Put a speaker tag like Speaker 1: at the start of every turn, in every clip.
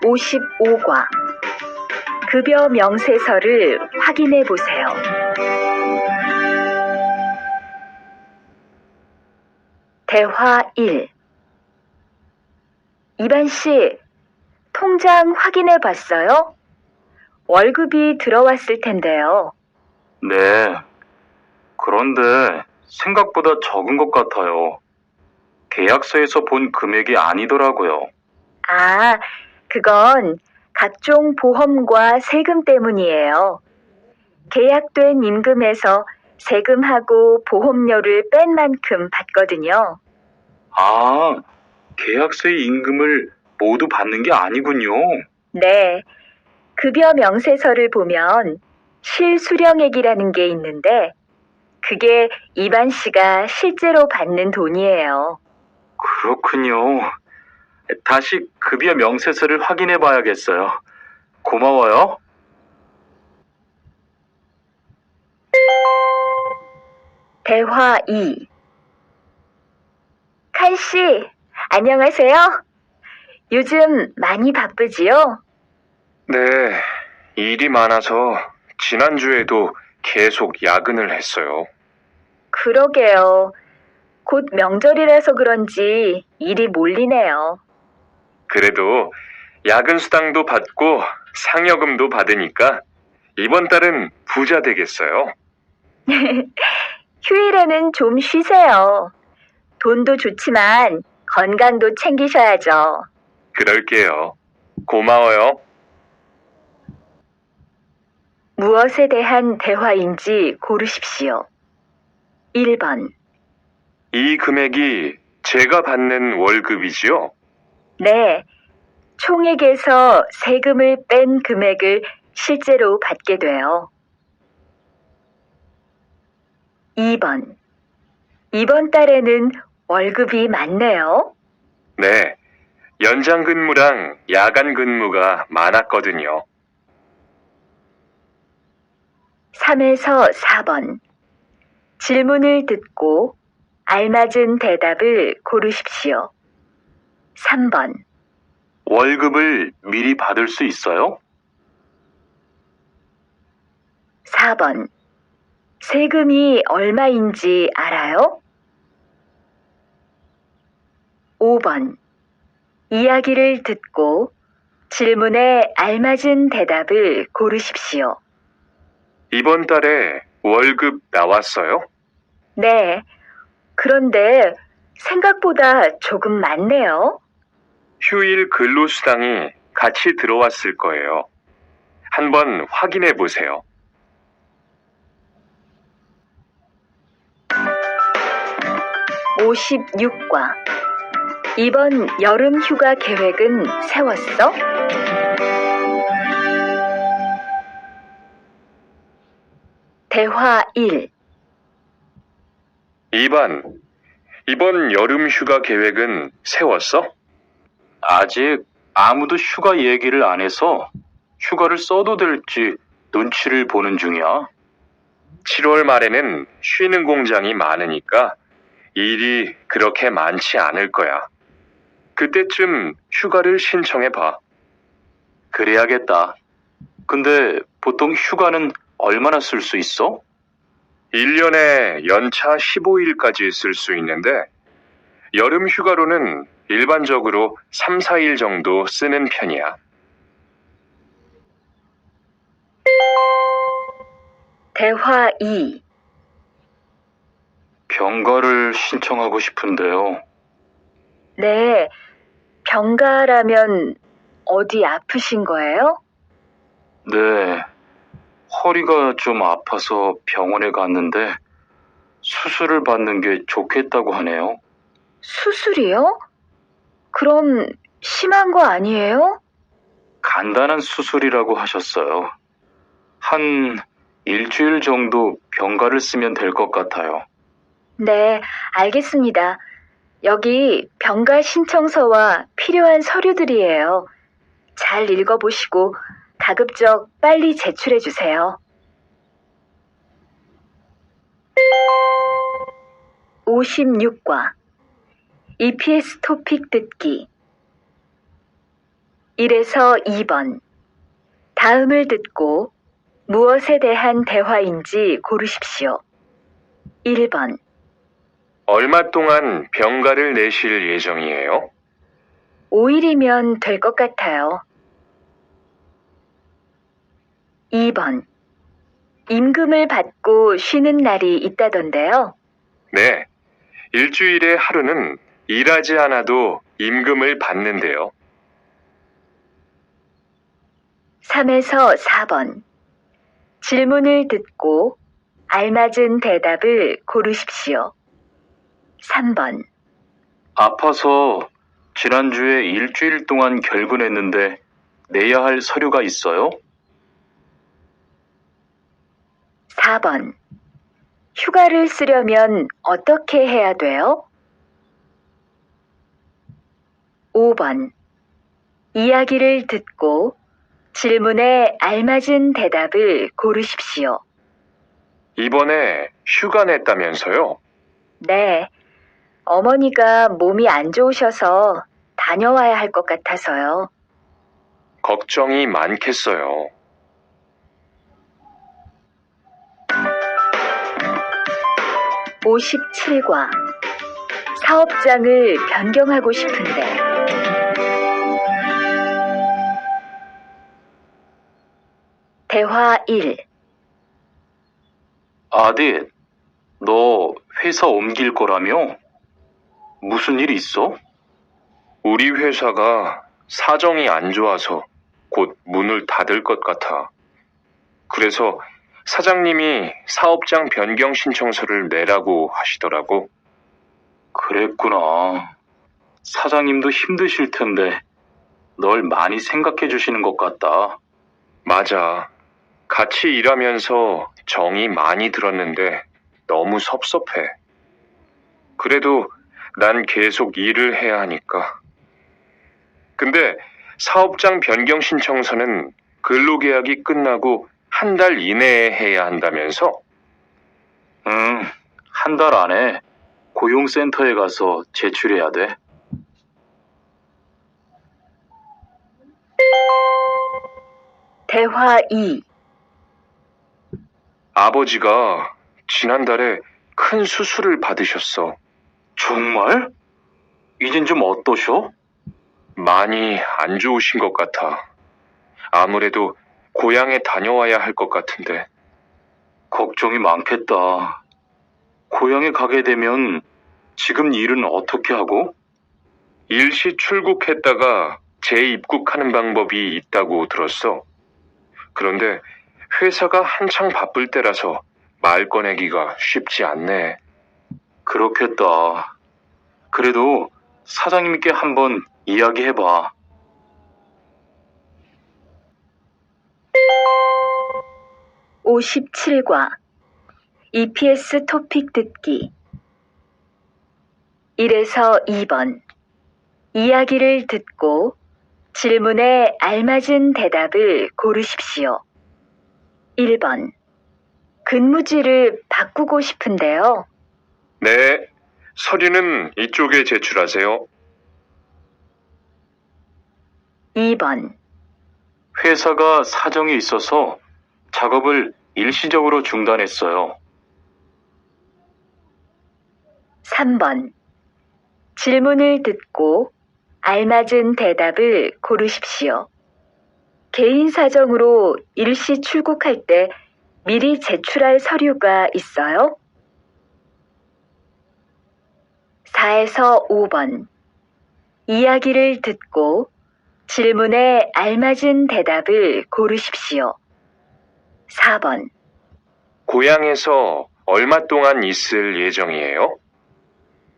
Speaker 1: 55과 급여 명세서를 확인해 보세요. 대화 1. 이반 씨, 통장 확인해 봤어요? 월급이 들어왔을 텐데요.
Speaker 2: 네. 그런데 생각보다 적은 것 같아요. 계약서에서 본 금액이 아니더라고요.
Speaker 1: 아, 그건 각종 보험과 세금 때문이에요. 계약된 임금에서 세금하고 보험료를 뺀 만큼 받거든요.
Speaker 2: 아, 계약서의 임금을 모두 받는 게 아니군요.
Speaker 1: 네, 급여 명세서를 보면 실수령액이라는 게 있는데 그게 이반 씨가 실제로 받는 돈이에요.
Speaker 2: 그렇군요. 다시 급여 명세서를 확인해 봐야겠어요. 고마워요.
Speaker 1: 대화 2. 칸 씨, 안녕하세요. 요즘 많이 바쁘지요?
Speaker 3: 네, 일이 많아서 지난주에도 계속 야근을 했어요.
Speaker 1: 그러게요. 곧 명절이라서 그런지 일이 몰리네요.
Speaker 3: 그래도 야근 수당도 받고 상여금도 받으니까 이번 달은 부자 되겠어요.
Speaker 1: 휴일에는 좀 쉬세요. 돈도 좋지만 건강도 챙기셔야죠.
Speaker 3: 그럴게요. 고마워요.
Speaker 1: 무엇에 대한 대화인지 고르십시오. 1번.
Speaker 3: 이 금액이 제가 받는 월급이지요?
Speaker 1: 네. 총액에서 세금을 뺀 금액을 실제로 받게 돼요. 2번. 이번 달에는 월급이 많네요.
Speaker 3: 네, 연장 근무랑 야간 근무가 많았거든요.
Speaker 1: 3에서 4번. 질문을 듣고 알맞은 대답을 고르십시오. 3번.
Speaker 2: 월급을 미리 받을 수 있어요?
Speaker 1: 4번. 세금이 얼마인지 알아요? 5번. 이야기를 듣고 질문에 알맞은 대답을 고르십시오.
Speaker 3: 이번 달에 월급 나왔어요?
Speaker 1: 네. 그런데 생각보다 조금 많네요.
Speaker 3: 휴일 근로수당이 같이 들어왔을 거예요. 한번 확인해 보세요.
Speaker 1: (56과) 이번 여름 휴가 계획은 세웠어? 대화 1.
Speaker 3: 이번 여름 휴가 계획은 세웠어?
Speaker 2: 아직 아무도 휴가 얘기를 안 해서 휴가를 써도 될지 눈치를 보는 중이야.
Speaker 3: 7월 말에는 쉬는 공장이 많으니까 일이 그렇게 많지 않을 거야. 그때쯤 휴가를 신청해 봐.
Speaker 2: 그래야겠다. 근데 보통 휴가는 얼마나 쓸 수 있어?
Speaker 3: 1년에 연차 15일까지 쓸 수 있는데 여름 휴가로는 일반적으로 3, 4일 정도 쓰는 편이야.
Speaker 1: 대화 2.
Speaker 2: 병가를 신청하고 싶은데요.
Speaker 1: 네. 병가라면 어디 아프신 거예요?
Speaker 2: 네, 허리가 좀 아파서 병원에 갔는데 수술을 받는 게 좋겠다고 하네요.
Speaker 1: 수술이요? 그럼 심한 거 아니에요?
Speaker 2: 간단한 수술이라고 하셨어요. 한 일주일 정도 병가를 쓰면 될 것 같아요.
Speaker 1: 네, 알겠습니다. 여기 병가 신청서와 필요한 서류들이에요. 잘 읽어보시고 가급적 빨리 제출해 주세요. 56과 EPS 토픽 듣기. 1에서 2번. 다음을 듣고 무엇에 대한 대화인지 고르십시오. 1번.
Speaker 3: 얼마 동안 병가를 내실 예정이에요?
Speaker 1: 5일이면 될 것 같아요. 2번. 임금을 받고 쉬는 날이 있다던데요.
Speaker 3: 네. 일주일에 하루는 일하지 않아도 임금을 받는데요.
Speaker 1: 3에서 4번. 질문을 듣고 알맞은 대답을 고르십시오. 3번.
Speaker 2: 아파서 지난주에 일주일 동안 결근했는데 내야 할 서류가 있어요?
Speaker 1: 4번. 휴가를 쓰려면 어떻게 해야 돼요? 5번. 이야기를 듣고 질문에 알맞은 대답을 고르십시오.
Speaker 3: 이번에 휴가 냈다면서요?
Speaker 1: 네. 어머니가 몸이 안 좋으셔서 다녀와야 할 것 같아서요.
Speaker 3: 걱정이 많겠어요.
Speaker 1: 57과. 사업장을 변경하고 싶은데. 대화 1.
Speaker 2: 아디, 너 회사 옮길 거라며? 무슨 일 있어?
Speaker 3: 우리 회사가 사정이 안 좋아서 곧 문을 닫을 것 같아. 그래서 사장님이 사업장 변경 신청서를 내라고 하시더라고.
Speaker 2: 그랬구나. 사장님도 힘드실 텐데 널 많이 생각해 주시는 것 같다.
Speaker 3: 맞아. 같이 일하면서 정이 많이 들었는데 너무 섭섭해. 그래도 난 계속 일을 해야 하니까. 근데 사업장 변경 신청서는 근로계약이 끝나고 한 달 이내에 해야 한다면서?
Speaker 2: 응, 한 달 안에 고용센터에 가서 제출해야 돼.
Speaker 1: 대화 2.
Speaker 3: 아버지가 지난달에 큰 수술을 받으셨어.
Speaker 2: 정말? 이젠 좀 어떠셔?
Speaker 3: 많이 안 좋으신 것 같아. 아무래도 고향에 다녀와야 할 것 같은데.
Speaker 2: 걱정이 많겠다. 고향에 가게 되면 지금 일은 어떻게 하고?
Speaker 3: 일시 출국했다가 재입국하는 방법이 있다고 들었어. 그런데 회사가 한창 바쁠 때라서 말 꺼내기가 쉽지 않네.
Speaker 2: 그렇겠다. 그래도 사장님께 한번 이야기해봐.
Speaker 1: 57과. EPS 토픽 듣기. 1에서 2번. 이야기를 듣고 질문에 알맞은 대답을 고르십시오. 1번. 근무지를 바꾸고 싶은데요.
Speaker 3: 네, 서류는 이쪽에 제출하세요.
Speaker 1: 2번.
Speaker 2: 회사가 사정이 있어서 작업을 일시적으로 중단했어요.
Speaker 1: 3번. 질문을 듣고 알맞은 대답을 고르십시오. 개인 사정으로 일시 출국할 때 미리 제출할 서류가 있어요? 4에서 5번. 이야기를 듣고 질문에 알맞은 대답을 고르십시오. 4번.
Speaker 3: 고향에서 얼마 동안 있을 예정이에요?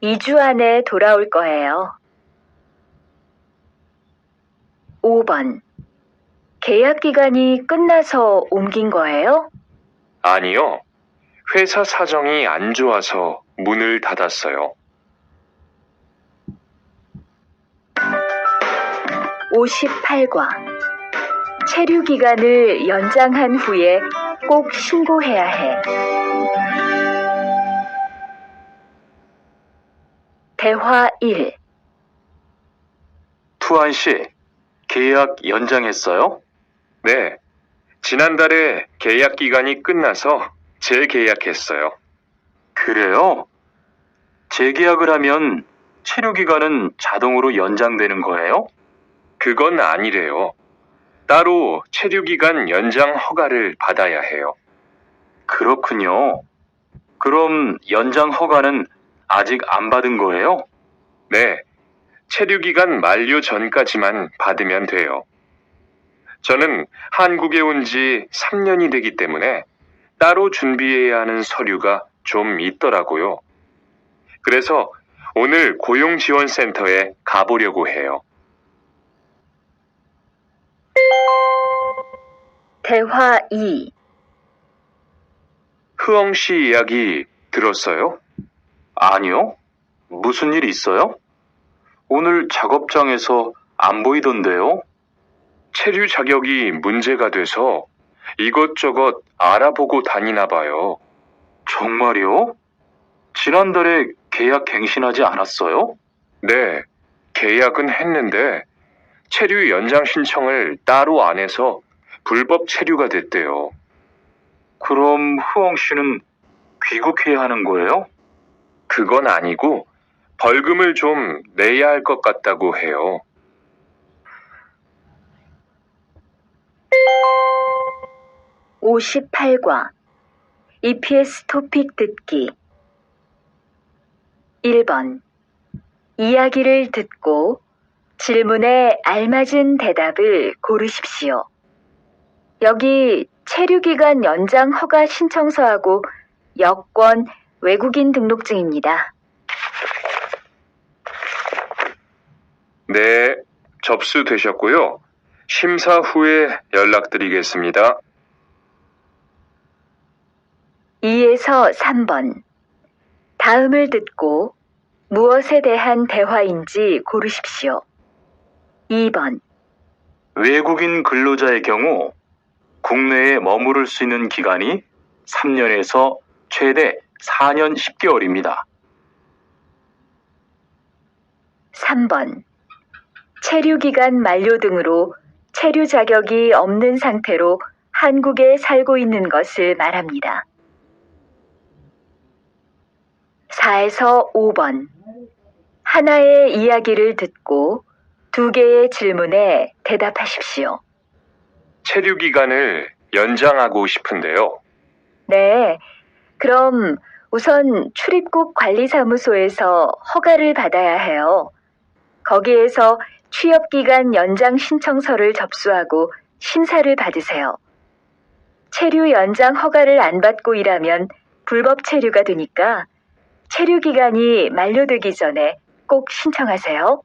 Speaker 1: 2주 안에 돌아올 거예요. 5번. 계약 기간이 끝나서 옮긴 거예요?
Speaker 3: 아니요. 회사 사정이 안 좋아서 문을 닫았어요.
Speaker 1: 58과. 체류 기간을 연장한 후에 꼭 신고해야 해. 대화 1.
Speaker 2: 투한 씨, 계약 연장했어요?
Speaker 3: 네, 지난달에 계약 기간이 끝나서 재계약했어요.
Speaker 2: 그래요? 재계약을 하면 체류 기간은 자동으로 연장되는 거예요?
Speaker 3: 그건 아니래요. 따로 체류 기간 연장 허가를 받아야 해요.
Speaker 2: 그렇군요. 그럼 연장 허가는 아직 안 받은 거예요?
Speaker 3: 네, 체류 기간 만료 전까지만 받으면 돼요. 저는 한국에 온 지 3년이 되기 때문에 따로 준비해야 하는 서류가 좀 있더라고요. 그래서 오늘 고용지원센터에 가보려고 해요.
Speaker 1: 대화 2.
Speaker 3: 흐엉 씨 이야기 들었어요?
Speaker 2: 아니요. 무슨 일 있어요? 오늘 작업장에서 안 보이던데요?
Speaker 3: 체류 자격이 문제가 돼서 이것저것 알아보고 다니나 봐요.
Speaker 2: 정말요? 지난달에 계약 갱신하지 않았어요?
Speaker 3: 네, 계약은 했는데 체류 연장 신청을 따로 안 해서 불법 체류가 됐대요.
Speaker 2: 그럼 흐엉 씨는 귀국해야 하는 거예요?
Speaker 3: 그건 아니고 벌금을 좀 내야 할 것 같다고 해요.
Speaker 1: (58과) EPS 토픽 듣기 1번 이야기를 듣고 질문에 알맞은 대답을 고르십시오. 여기 체류기간 연장 허가 신청서하고 여권, 외국인 등록증입니다.
Speaker 3: 네, 접수되셨고요. 심사 후에 연락드리겠습니다.
Speaker 1: 2에서 3번 다음을 듣고 무엇에 대한 대화인지 고르십시오. 2번
Speaker 2: 외국인 근로자의 경우 국내에 머무를 수 있는 기간이 3년에서 최대 4년 10개월입니다.
Speaker 1: 3번 체류기간 만료 등으로 체류 자격이 없는 상태로 한국에 살고 있는 것을 말합니다. 4에서 5번 하나의 이야기를 듣고 2개의 질문에 대답하십시오.
Speaker 3: 체류 기간을 연장하고 싶은데요.
Speaker 1: 네, 그럼 우선 출입국 관리사무소에서 허가를 받아야 해요. 거기에서 취업기간 연장 신청서를 접수하고 심사를 받으세요. 체류 연장 허가를 안 받고 일하면 불법 체류가 되니까 체류 기간이 만료되기 전에 꼭 신청하세요.